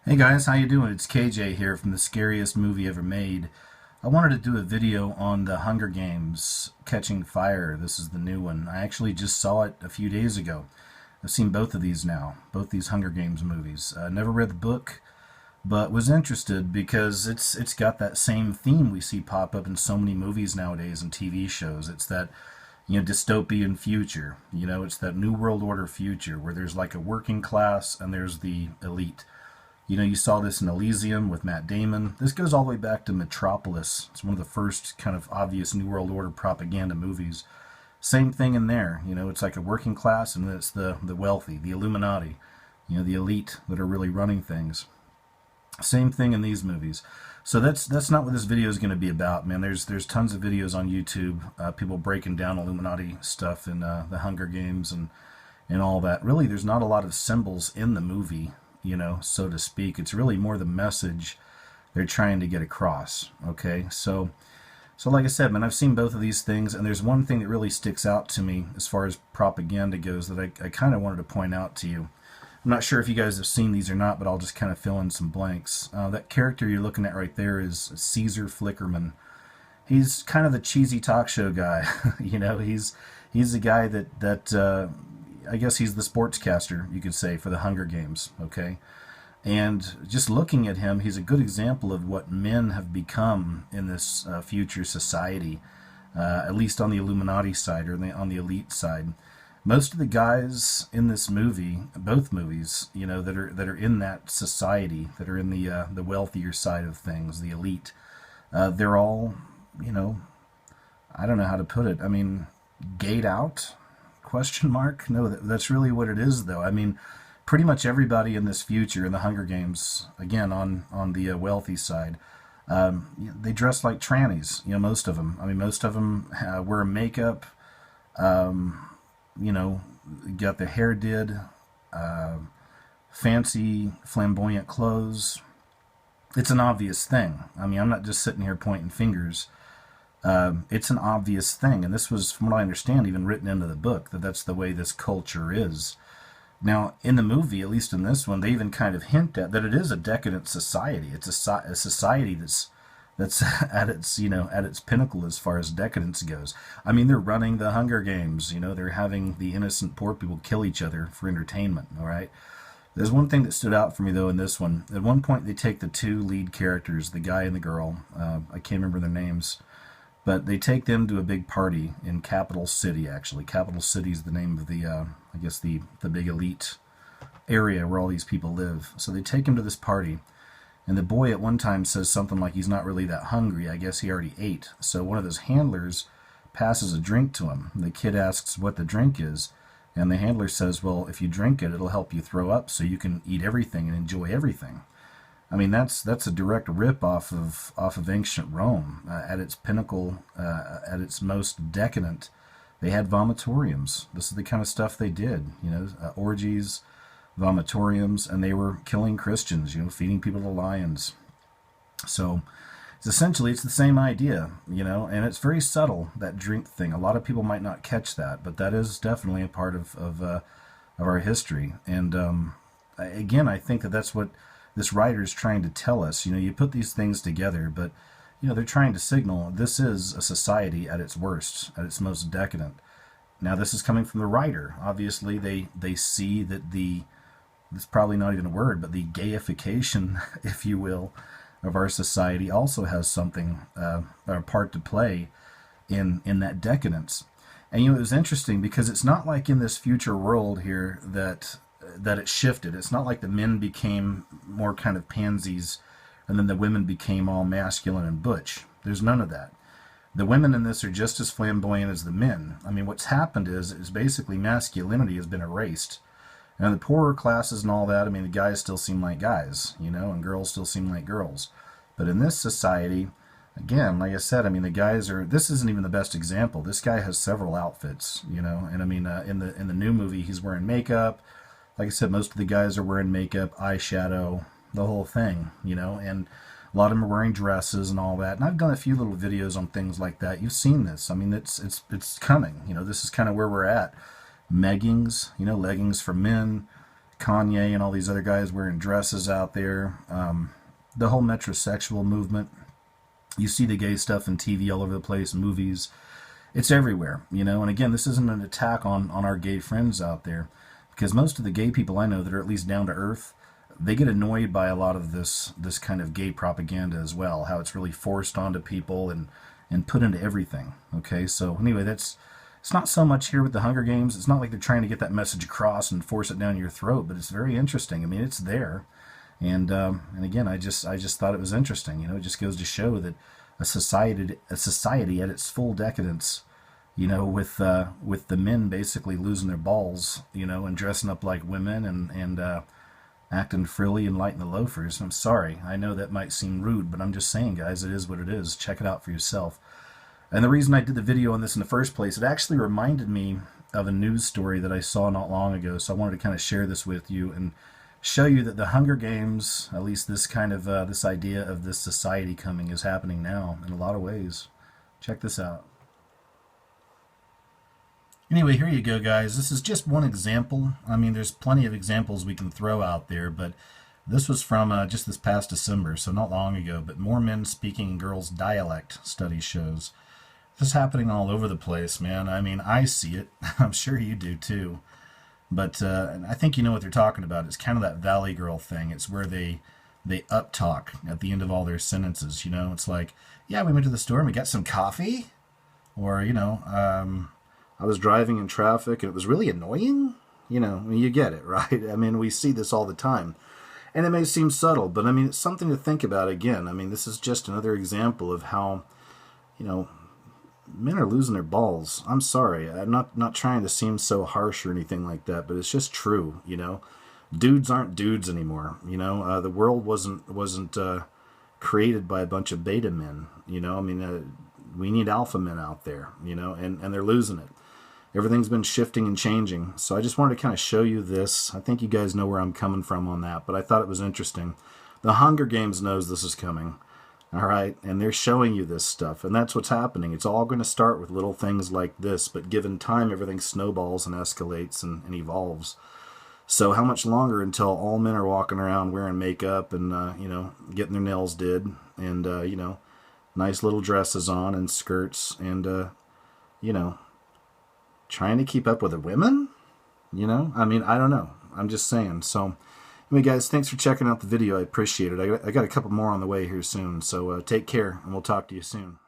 Hey guys, how you doing? It's KJ here from the scariest movie ever made. I wanted to do a video on the Hunger Games Catching Fire. This is the new one. I actually just saw it a few days ago. I've seen both of these now, both these Hunger Games movies. Never read the book, but was interested because it's got that same theme we see pop up in so many movies nowadays and TV shows. It's that dystopian future. It's that New World Order future where there's like a working class and there's the elite. You saw this in Elysium with Matt Damon. This goes all the way back to Metropolis. It's one of the first kind of obvious New World Order propaganda movies. Same thing in there. It's like a working class, and then it's the wealthy, the Illuminati, the elite that are really running things. Same thing in these movies. So that's not what this video is going to be about, man. There's tons of videos on YouTube, people breaking down Illuminati stuff in the Hunger Games and all that. Really, there's not a lot of symbols in the movie, so to speak. It's really more the message they're trying to get across. Okay, so like I said, man, I've seen both of these things, and there's one thing that really sticks out to me as far as propaganda goes that I kind of wanted to point out to you. I'm not sure if you guys have seen these or not, but I'll just kind of fill in some blanks. That character you're looking at right there is Caesar Flickerman. He's kind of the cheesy talk show guy. He's the guy that I guess he's the sportscaster, you could say, for the Hunger Games, okay? And just looking at him, he's a good example of what men have become in this future society, at least on the Illuminati side or on the elite side. Most of the guys in this movie, both movies, that are in that society, that are in the wealthier side of things, the elite, they're all, I don't know how to put it. I mean, gayed out? Question mark? No, that's really what it is, though. I mean, pretty much everybody in this future in the Hunger Games, again on the wealthy side, they dress like trannies. Most of them. I mean, most of them wear makeup. Got their hair did, fancy, flamboyant clothes. It's an obvious thing. I mean, I'm not just sitting here pointing fingers. It's an obvious thing, and this was, from what I understand, even written into the book, that's the way this culture is. Now, in the movie, at least in this one, they even kind of hint at that it is a decadent society. It's a society that's at its at its pinnacle as far as decadence goes. I mean, they're running the Hunger Games. They're having the innocent poor people kill each other for entertainment. All right. There's one thing that stood out for me, though, in this one. At one point, they take the two lead characters, the guy and the girl. I can't remember their names. But they take them to a big party in Capital City, actually. Capital City is the name of the, I guess, the big elite area where all these people live. So they take him to this party, and the boy at one time says something like he's not really that hungry. I guess he already ate. So one of those handlers passes a drink to him. The kid asks what the drink is, and the handler says, well, if you drink it, it'll help you throw up so you can eat everything and enjoy everything. I mean, that's a direct rip off of ancient Rome. At its pinnacle, at its most decadent, they had vomitoriums. This is the kind of stuff they did. Orgies, vomitoriums, and they were killing Christians. Feeding people to lions. So, it's the same idea. And it's very subtle, that drink thing. A lot of people might not catch that, but that is definitely a part of our history. And again, I think that's what this writer is trying to tell us. You put these things together, but they're trying to signal this is a society at its worst, at its most decadent. Now, this is coming from the writer. Obviously, they see that it's probably not even a word, but the gayification, if you will, of our society also has something, a part to play in that decadence. And it was interesting because it's not like in this future world here that it shifted. It's not like the men became more kind of pansies and then the women became all masculine and butch. There's none of that. The women in this are just as flamboyant as the men. I mean, what's happened is basically masculinity has been erased. And the poorer classes and all that, I mean, the guys still seem like guys, and girls still seem like girls. But in this society, again, like I said, I mean, the guys this isn't even the best example. This guy has several outfits, and I mean, in the new movie, he's wearing makeup. Like I said, most of the guys are wearing makeup, eyeshadow, the whole thing, and a lot of them are wearing dresses and all that. And I've done a few little videos on things like that. You've seen this. I mean, it's coming. This is kind of where we're at. Leggings, leggings for men, Kanye and all these other guys wearing dresses out there. The whole metrosexual movement. You see the gay stuff in TV all over the place, movies. It's everywhere, you know. And again, this isn't an attack on our gay friends out there, because most of the gay people I know that are at least down to earth, they get annoyed by a lot of this kind of gay propaganda as well, how it's really forced onto people and put into everything. Okay, so anyway, it's not so much here with the Hunger Games. It's not like they're trying to get that message across and force it down your throat, but it's very interesting. I mean, it's there. And again, I just thought it was interesting. You know, it just goes to show that a society at its full decadence, you know, with the men basically losing their balls, you know, and dressing up like women and acting frilly and lighting the loafers. I'm sorry, I know that might seem rude, but I'm just saying, guys, it is what it is. Check it out for yourself. And the reason I did the video on this in the first place, it actually reminded me of a news story that I saw not long ago. So I wanted to kind of share this with you and show you that the Hunger Games, at least this kind of this idea of this society coming, is happening now in a lot of ways. Check this out. Anyway, here you go, guys. This is just one example. I mean, there's plenty of examples we can throw out there, but this was from just this past December, so not long ago. But more men speaking in girls' dialect, study shows. This is happening all over the place, man. I mean, I see it. I'm sure you do too. But I think you know what they're talking about. It's kind of that Valley Girl thing. It's where they up-talk at the end of all their sentences, you know? It's like, yeah, we went to the store and we got some coffee. Or, you know, I was driving in traffic and it was really annoying. You know, I mean, you get it, right? I mean, we see this all the time. And it may seem subtle, but I mean, it's something to think about again. I mean, this is just another example of how, you know, men are losing their balls. I'm sorry. I'm not trying to seem so harsh or anything like that, but it's just true, you know. Dudes aren't dudes anymore, you know. The world wasn't created by a bunch of beta men, you know. I mean, we need alpha men out there, you know, and they're losing it. Everything's been shifting and changing. So I just wanted to kind of show you this. I think you guys know where I'm coming from on that, but I thought it was interesting. The Hunger Games knows this is coming. All right, and they're showing you this stuff, and that's what's happening. It's all going to start with little things like this, but given time, everything snowballs and escalates and evolves. So how much longer until all men are walking around wearing makeup and, you know, getting their nails did and, you know, nice little dresses on and skirts and, you know, trying to keep up with the women? You know, I mean, I don't know. I'm just saying. So anyway, guys, thanks for checking out the video. I appreciate it. I got a couple more on the way here soon. So take care, and we'll talk to you soon.